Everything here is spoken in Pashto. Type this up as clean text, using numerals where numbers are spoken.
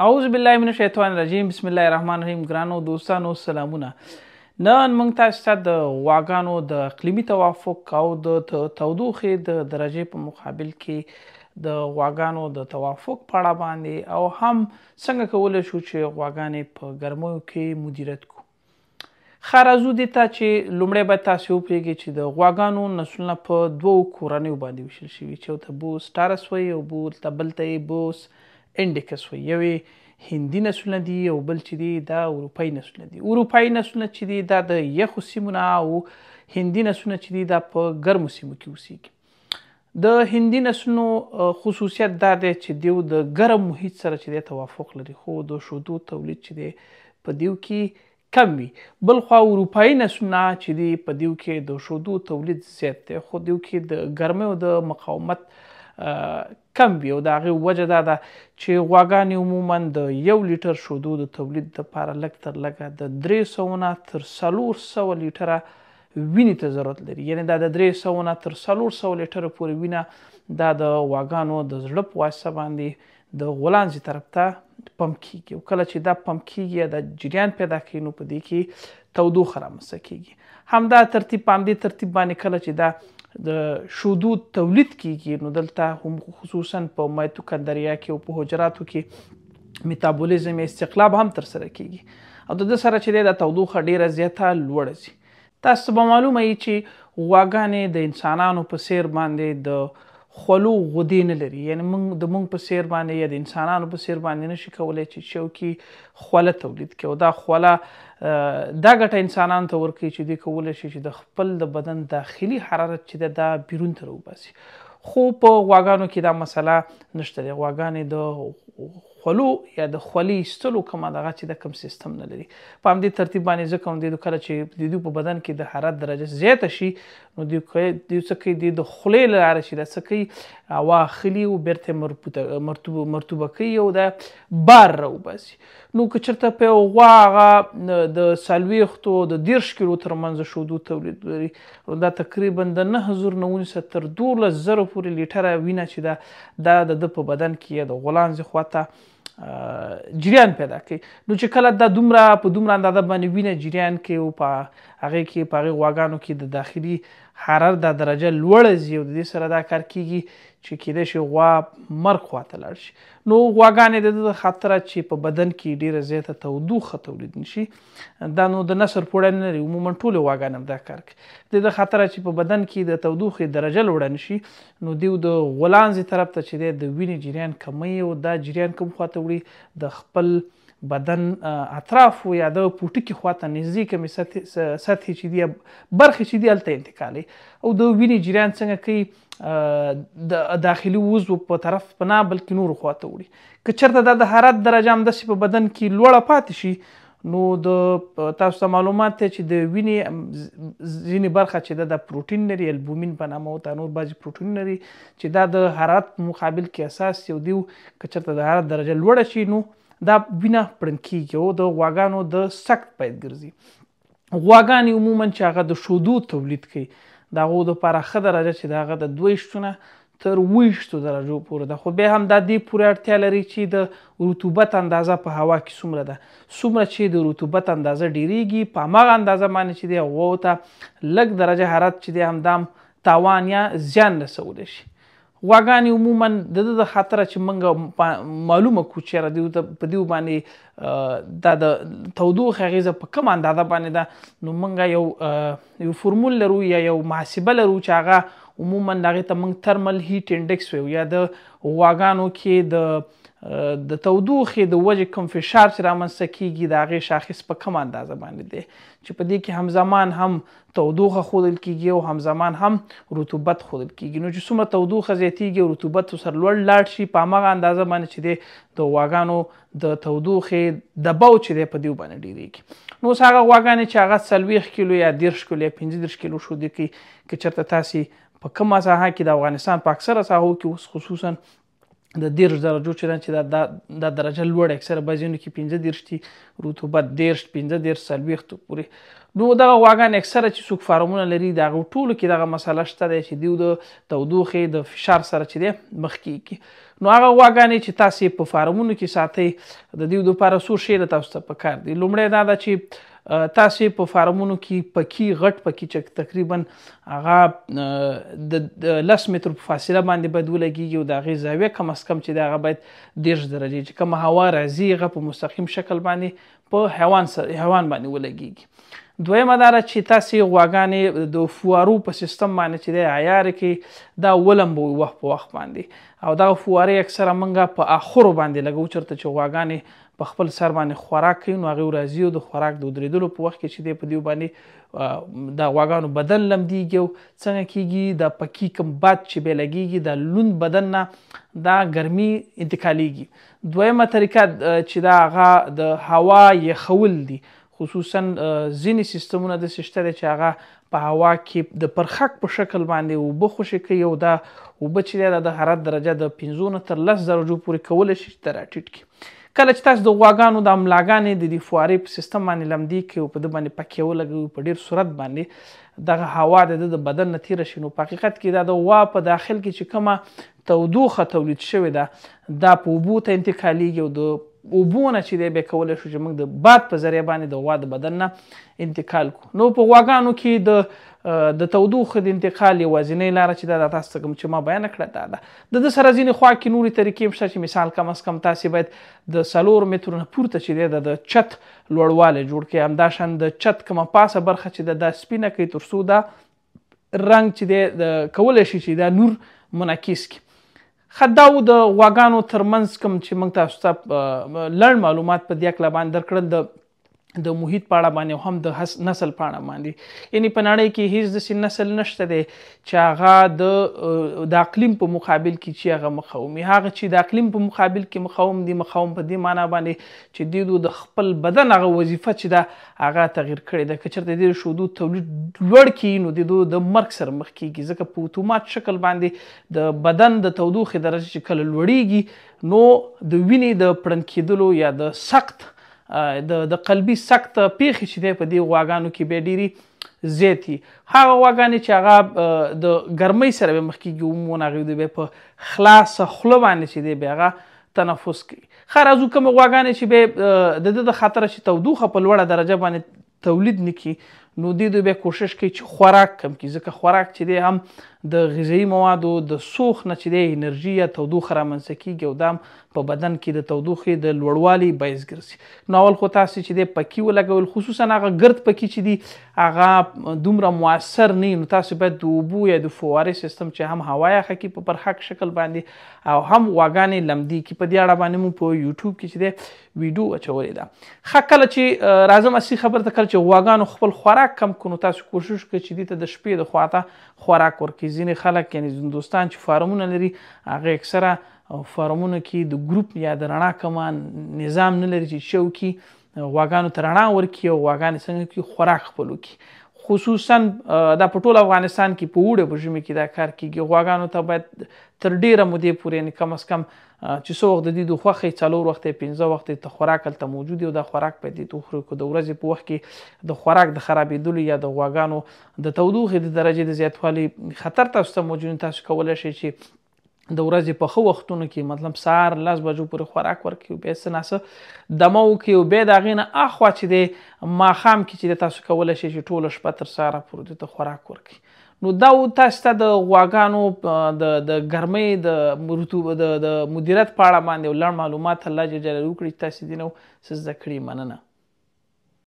اعوذ بالله من الشیطان الرجیم. بسم الله الرحمن الرحیم. ګرانو دوستانو سلامونه. نن موږ تاسو ته د غواګانو د اقلیمي توافق او د تودوخې د درجې په مقابل کې د غواګانو د توافق په اړه باندې او هم څنګه کولی شو چې غواګانې په ګرمیو کې مدیریت کړو. ښه راځو دې ته چې لومړی باید تاسې وپوهېږئ چې د غواګانو نسلونه په دوو کورنیو باندې ویشل شوي چې یو ته بوس ټارس وایي او بل ته یې بوس انډیکس وایي. یو یې هندي نسلونه دي او بل چې دي دا اروپایي نسلونه دي. اروپایي نسلونه چې دي دا د یخو سیمو نه او هندي نسلونه چې دي دا په ګرمو سیمو کې اوسېږي. د هندي نسلونو خصوصیت دا دی چې دیو د ګرم محیط سره چې دی توافق لري خو د شیدو تولید چې دی په دیو کې کم وي. بلخوا اروپایي نسلونه چې دي په دیو کې د شیدو تولید زیات دی خو دیو کې د ګرمیو د مقاومت کم وي او د هغې وجه دا ده چې غواګانې عموما د 1 لیټر شیدو د تولید دپاره لږ تر لږه د 300 نه تر 400 لیټره وینې ته ضرورت لري. یعنې دا د 300 نه تر 400 لیټره پورې وینه دا د غواګانو د زړه په واسطه باندې د غولانځې طرف ته پمپ کیږي او کله چې دا پمپ کیږي یا د جریان پیدا کوي نو په دې کې تودوخه رامنځته کیږي. همدا ترتیب په همدې ترتیب باندې کله چې دا د شیدو تولید کیږي نو دلته هم خصوصا په مایتوکندریا کې او په حجراتو کې میتابولیزم استقلاب هم ترسره کیږي او د دې سره چې دی دا تودوخه ډیره زیاته لوړه ځي. تاسو ته به معلومه وي چې غواګانې د انسانانو په څیر باندې د خولو غدې نه لري. یعنې د موږ په څیر باندې یا د انسانانو په څیر باندې نشي کولی چې شوکي خوله تولید کړي او دا خوله دا ګټه انسانانو ته ورکوي چې دوی کولی شي چې د خپل د بدن داخلي حرارت چې دی دا بیرون ته راوباسي. خو په غواګانو کې دا مسله نشته دی. غواګانې د خولو یا د خولې ایستلو کومه دغه چې د کوم سیستم نه لري. په همدې ترتیب باندې ځکه هم دوی کله چې د دوی په بدن کې د حرارت درجه زیاته شي نو دوی څه کوي دوی د خولې له لارې چې دا څه کوي هوا اخلي او بیرته مرطوبه کوي او دا بار راوباسي. نو که چېرته په یو غوا هغه د 40 د 30 کیلو ترمنځ شیدو تولید لري نو دا تقریبا د 9000 نه ونیسه تر 12000 پورې لیټره وینه چې دا د په بدن کې یا د غولانځې خواته جریان پیدا کوي. نو چې کله دا په دومره اندازه باندې وینه جریان کوي او په هغې غواګانو کې د داخلي حرارت دا درجه لوړه ځي او د دې سره دا کار کیږي چې کیدای شي غوا مرګ خواته لاړ شي. نو غواګانې د دې خاطره چې په بدن کې ډیره زیاته تودوخه تولید نشي دا نو د نسر پوړه نه لري. عموما ټولې غواګانې هم دا کار کوي د دې خاطره چې په بدن کې د تودوخې درجه لوړه نشي نو دوی د غولانځې طرف ته چې دی د وینې جریان کموي او دا جریان کوم خواته وړي د خپل بدن اطرافو یا د پوټکي خواته نږدې کومې سطحې چې دي برخې چې دي هلته انتقالوي او د وینې جریان څنګه کوي د داخلي عضو په طرف په نه بلکې نورو خواته وړي. که چېرته دا د حرارت درجه همداسې په بدن کې لوړه پاتې شي نو تاسو ته معلومات دی چې د وینې ځینې برخه چې د پروټین لري البومین په نامه ورته نور بعضې پروټین لري چې دا د حرارت په مقابل کې اساس یو دیو که چېرته د حرارت درجه لوړه شي نو دا وینه پړن کیږي او د غواګانو د سخت باید ګرځي. غواګانې عموما چې هغه د شیدو تولید کوي د هغو دپاره ښه درجه چې د هغه د 22 نه تر 20 درجو پورې ده. خو بیا هم دا دې پورې اړتیا لري چې د رطوبت اندازه په هوا کې څومره ده. څومره چې د رطوبت اندازه ډیریږي په هماغه اندازه باندې چې دی هغو ته لږ درجه حرارت چې دی همدام تاوان یا زیان رسولی شي. غواګانې عموما د خاطره چې موږ معلومه کړو چې په دیو باندې دا د تودوخې اغیزه په کومه اندازه باندې ده نو موږ یو فورمول لرو یا یو محاسبه لرو چې هغه عموما هغې ته موږ ترمل هیټ انډکس وایو یا د غواګانو کې د تودوخې د وجې کوم فشار چې رامنځته کیږي د هغې شاخص په کومه اندازه باندې دی چې په دې کې همزمان هم تودوخه ښودل کیږي او همزمان هم رطوبت ښودل کیږي. نو چې څومره تودوخه زیاتیږي او رطوبت ورسره لوړ لاړ شي په هماغه اندازه باندې چې دی د غواګانو د تودوخې دباو چې دی په دیو باندې ډیریږي. نو اوس هغه غواګانې چې هغه 40 کیلو یا 30 کیلو یا 35 کیلو شیدې کوي که چېرته تاسې په کومه ساحه کې د افغانستان په اکثره ساحو کې اوس خصوصا د 10 درجو چې دا درجه لوړ اکثره بعضینو کې 15 دي، رطوبت 10 15 40 پورې. نو دغه غواګانې اکثره چې څوک فارمونه لري د هغو ټولو کې دغه مسله شته دی چې دوی د تودوخې د فشار سره چې دی مخ کیږي. نو هغه غواګانې چې تاسې په فارمونو کې ساتئ د دوی دپاره څو شی د تاسو ته پکار دي. لومړی دا ده چې تاسې په فارمونو کې پکي غټ پکي چې تقریبا هغه د 10 مترو په فاصله باندې باید ولګېږي او د هغې زاویه کم از کم چې دی هغه باید 10 درجې چې کومه هوا راځي هغه په مستقیم شکل باندې په حیوان باندې ولګېږي. دویمه دا ده چې تاسې غواګانې د فوارو په سیستم باندې چې دی عیار کړئ، دا ولمبوئ وخت په وخت باندې، او دغه فوارې اکثره موږ په اخرو باندې لګوو چېرته چې غواګانې په خپل سر باندې خوراک کوي، نو هغې راځي او د خوراک د ودرېدلو په وخت کې چې دی په دې باندې د غواګانو بدن لمدېږي او څنګه کېږي د پکي کوم باد چې بې لګېږي د لوند بدن نه دا ګرمي انتقالېږي. دویمه طریقه چې دا هغه د هوا یخول دي، خصوصا ځینې سیستمونه داسې شته دی چې هغه په هوا کې د پرخک په شکل باندې اوبه خوشې کوي او دا اوبه چې دی د حرارت درجه د 15 نه تر 10 درجو پورې کولی شي چې راټیټ کړي. کله چې تاسو د غواګانو د ملاګانې د دې فوارې په سیستم باندې لمدې کړئ او په ده باندې پکې ولګوئ په ډېر سرعت باندې دغه هوا د بدن نه تېره شي، نو په حقیقت کې دا د غوا په داخل کې چې کومه تودوخه تولید شوې ده دا په اوبو ته انتقالېږي او د اوبو نه چې دی بیا کولی شو چې موږ د باد په ذریعه باندې د غوا د بدن نه انتقال کړو. نو په غواګانو کې د تودوخې د انتقال یوازینۍ لاره چې دا تاسو ته کوم چې ما بیانه کړه دا ده. د سره ځینې خوا کې نورې طریقې هم شته چې مثال کم از کم تاسې باید د 4 مترو نه پورته چې دی د چت لوړوالی جوړ کړئ، همداشان د چت کومه پاسه برخه چې دا سپینه کړئ تر څو دا رنګ چې دی کولی شي چې دا نور منعکس کړي. دا و د غواګانو ترمنځ کوم چې موږ تاسو ته لنډ معلومات په دې هکله باندې درکړل د محیط په اړه باندې او هم د نسل په اړه باندې. یعنې په نړۍ کې هیڅ داسې نسل نشته دی چې هغه د اقلیم په مقابل کې چې هغه مقاوم وي. هغه چې د اقلیم په مقابل کې مقاوم دي، مقاوم په دې معنا باندې چې دوی د خپل بدن هغه وظیفه چې ده هغه تغییر کړې ده. که چېرته د شیدو تولید لوړ کړي نو دوی د مرګ سره مخ کېږي، ځکه په اتومات شکل باندې د بدن د تودوخې درجه چې کله لوړېږي نو د وینې د پړن کېدلو یا د سخت د قلبي سخت پیښې چې دی په دې غواګانو کې بیا ډېرې زیاتې. هغه غواګانې چې هغه د ګرمۍ سره بیا مخ کېږي عموماً هغوی دوی بیا په خلاصه خوله باندې چې دی بیا هغه تنفس کوي. ښه راځو کومې غواګانې چې بیا د ده د خاطره چې تودوخه په لوړه درجه باندې تولید نه کړي نو دوی بیا کوشش کوي چې خوراک کم کړي، ځکه خوراک چې دی هم د غذایي موادو د سوخ نه چې دی انرژي یا تودوخه رامنځته کېږي او دا هم په بدن کې د تودوخې د لوړوالي باعث ګرځي. نو اول خو تاسې چې دی پکي ولګول، خصوصا هغه ګرد پکي چې دي هغه دومره مؤثر نه وي، نو تاسو باید د اوبو یا د فوارې سیستم چې هم هوا یخه کړي په پرخک شکل باندې او هم غواګانې لمدې کړي. په دې اړه باندې موږ په یوټیوب کې چې دی ویډیو اچولې ده. ښه کله چې راځم اصلي خبرې ته، کله چې غواګانو خپل خوراک کم کړو نو تاسو کوشش کوئ چې دې ته د شپې د خوا ته خوراک ورکړئ. ځینې خلک یعنې دوستان چې فارمونه لري هغه اکثره فارمونو کې د ګروپ یا د رڼا کومه نظام نه لري چې شوکي غواګانو ته رڼا ورکړي او غواګانې څنګه کړي خوراک خپل وکړي. خصوصا دا په ټول افغانستان کې په اوړي په ژمي کې دا کار کېږي. غواګانو ته باید تر ډېره مودې پورې یعنې کم از کم چې څو وخت د دې د خوښې 4 وخته 15 وخته ته خوراک هلته موجود وي او دا خوراک باید دې ته وخوري. که د ورځې په وخت کې د خوراک د خرابېدلو یا د غواګانو د تودوخې د درجې د زیاتوالي خطر تاسو ته موجود، تاسو کولی شئ چې د ورځې په ښه وختونو کې مطلب سهار 10 بجو پورې خوراک ورکړي او بیا څه ناڅه دمه وکړي او بیا د هغې نه اخوا چې دی ماښام کې چې دی تاسو کولی شئ چې ټوله شپه تر سهاره پورې دوی ته خوراک ورکړي. نو دا تاسو ته د غواګانو د ګرمۍ د مدیریت په اړه باندې لنډ معلومات الله جل جلاله وکړي چې تاسو دې نه څه زده کړي. مننه.